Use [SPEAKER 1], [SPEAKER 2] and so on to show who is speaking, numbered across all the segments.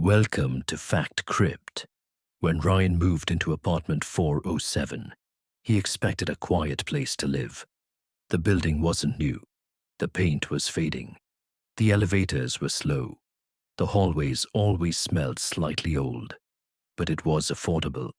[SPEAKER 1] Welcome to FactCrypt. When Ryan moved into apartment 407, he expected a quiet place to live. The building wasn't new. The paint was fading. The elevators were slow. The hallways always smelled slightly old. But it was affordable.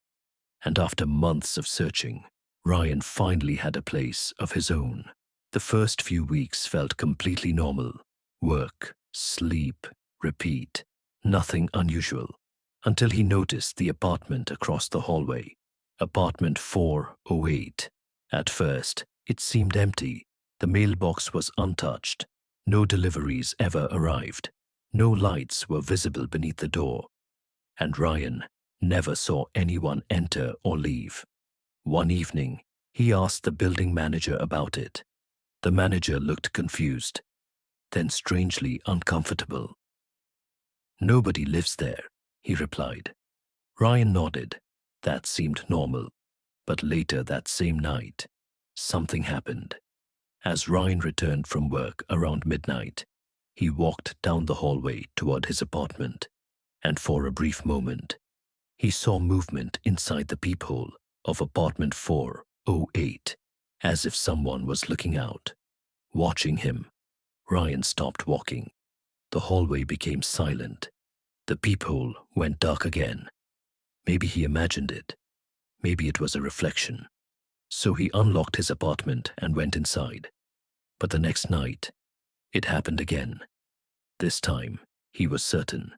[SPEAKER 1] And after months of searching, Ryan finally had a place of his own. The first few weeks felt completely normal. Work, sleep, repeat. Nothing unusual, until he noticed the apartment across the hallway, apartment 408. At first, it seemed empty. The mailbox was untouched. No deliveries ever arrived. No lights were visible beneath the door. And Ryan never saw anyone enter or leave. One evening, he asked the building manager about it. The manager looked confused, then strangely uncomfortable. "Nobody lives there," he replied. Ryan nodded. That seemed normal. But later that same night, something happened. As Ryan returned from work around midnight, he walked down the hallway toward his apartment, and for a brief moment, he saw movement inside the peephole of apartment 408, as if someone was looking out, watching him. Ryan stopped walking. The hallway became silent. The peephole went dark again. Maybe he imagined it. Maybe it was a reflection. So he unlocked his apartment and went inside. But the next night, it happened again. This time, he was certain.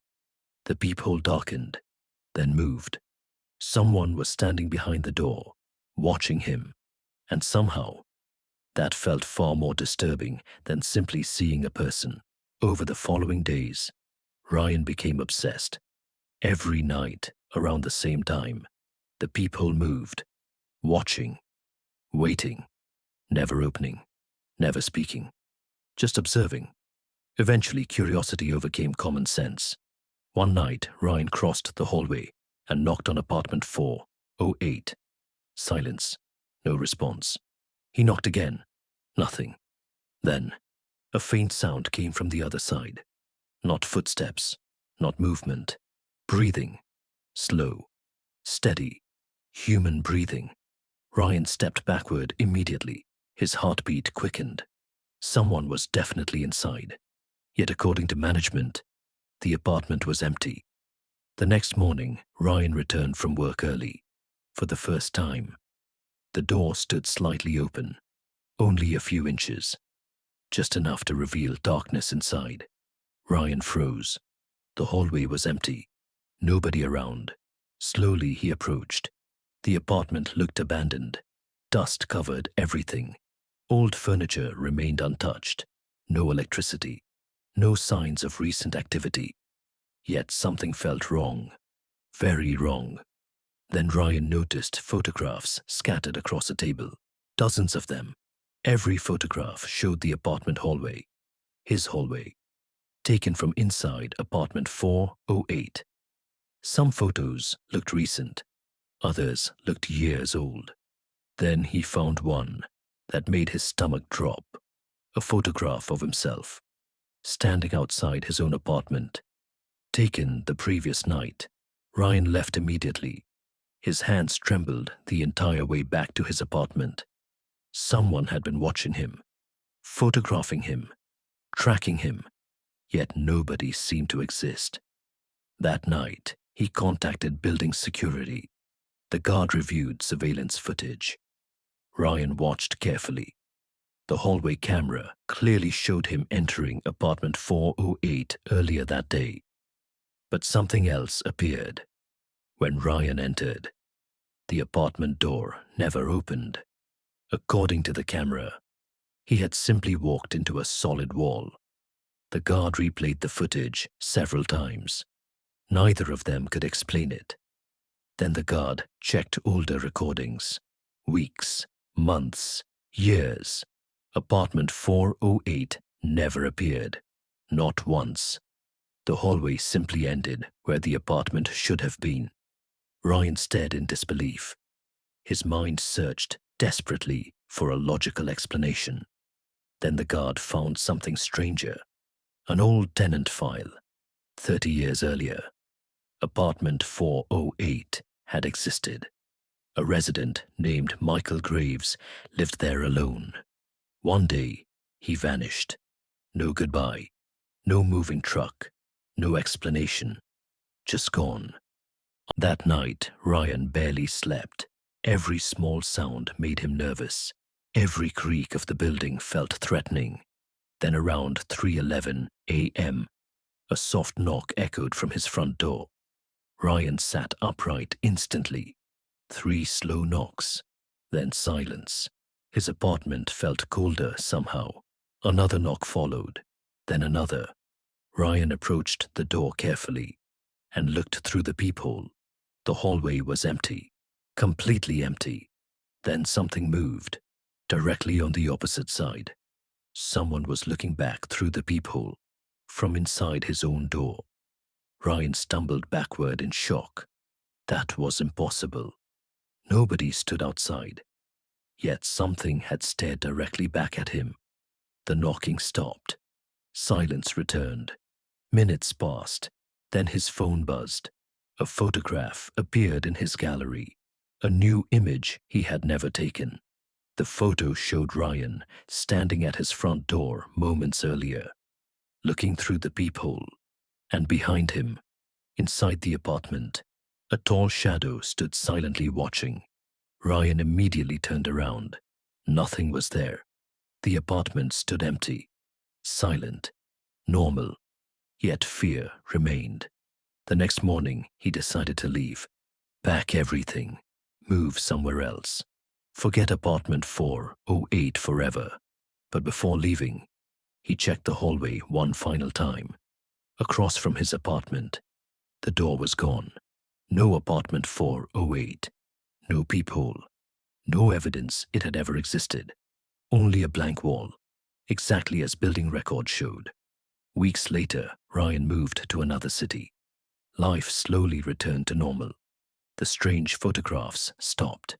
[SPEAKER 1] The peephole darkened, then moved. Someone was standing behind the door, watching him. And somehow, that felt far more disturbing than simply seeing a person. Over the following days, Ryan became obsessed. Every night, around the same time, the peephole moved, watching, waiting, never opening, never speaking, just observing. Eventually, curiosity overcame common sense. One night, Ryan crossed the hallway and knocked on apartment 408. Silence, no response. He knocked again, nothing. Then, a faint sound came from the other side. Not footsteps, not movement. Breathing. Slow, steady, human breathing. Ryan stepped backward immediately. His heartbeat quickened. Someone was definitely inside. Yet according to management, the apartment was empty. The next morning, Ryan returned from work early. For the first time, the door stood slightly open, only a few inches. Just enough to reveal darkness inside. Ryan froze. The hallway was empty. Nobody around. Slowly he approached. The apartment looked abandoned. Dust covered everything. Old furniture remained untouched. No electricity. No signs of recent activity. Yet something felt wrong. Very wrong. Then Ryan noticed photographs scattered across a table. Dozens of them. Every photograph showed the apartment hallway. His hallway. Taken from inside apartment 408. Some photos looked recent. Others looked years old. Then he found one that made his stomach drop. A photograph of himself, standing outside his own apartment. Taken the previous night. Ryan left immediately. His hands trembled the entire way back to his apartment. Someone had been watching him, photographing him, tracking him, yet nobody seemed to exist. That night, he contacted building security. The guard reviewed surveillance footage. Ryan watched carefully. The hallway camera clearly showed him entering apartment 408 earlier that day. But something else appeared. When Ryan entered, the apartment door never opened. According to the camera, he had simply walked into a solid wall. The guard replayed the footage several times. Neither of them could explain it. Then the guard checked older recordings. Weeks, months, years. Apartment 408 never appeared. Not once. The hallway simply ended where the apartment should have been. Ryan stared in disbelief. His mind searched desperately for a logical explanation. Then the guard found something stranger. An old tenant file, 30 years earlier. Apartment 408 had existed. A resident named Michael Graves lived there alone. One day, he vanished. No goodbye, no moving truck, no explanation, just gone. That night, Ryan barely slept. Every small sound made him nervous. Every creak of the building felt threatening. Then around 3:11 a.m., a soft knock echoed from his front door. Ryan sat upright instantly. 3 slow knocks, then silence. His apartment felt colder somehow. Another knock followed, then another. Ryan approached the door carefully and looked through the peephole. The hallway was empty, completely empty. Then something moved, directly on the opposite side. Someone was looking back through the peephole, from inside his own door. Ryan stumbled backward in shock. That was impossible. Nobody stood outside. Yet something had stared directly back at him. The knocking stopped. Silence returned. Minutes passed. Then his phone buzzed. A photograph appeared in his gallery. A new image he had never taken. The photo showed Ryan standing at his front door moments earlier, looking through the peephole. And behind him, inside the apartment, a tall shadow stood silently watching. Ryan immediately turned around. Nothing was there. The apartment stood empty, silent, normal, yet fear remained. The next morning, he decided to leave. Pack everything, move somewhere else. Forget apartment 408 forever. But before leaving, he checked the hallway one final time. Across from his apartment, the door was gone. No apartment 408, no peephole, no evidence it had ever existed. Only a blank wall, exactly as building records showed. Weeks later, Ryan moved to another city. Life slowly returned to normal. The strange photographs stopped.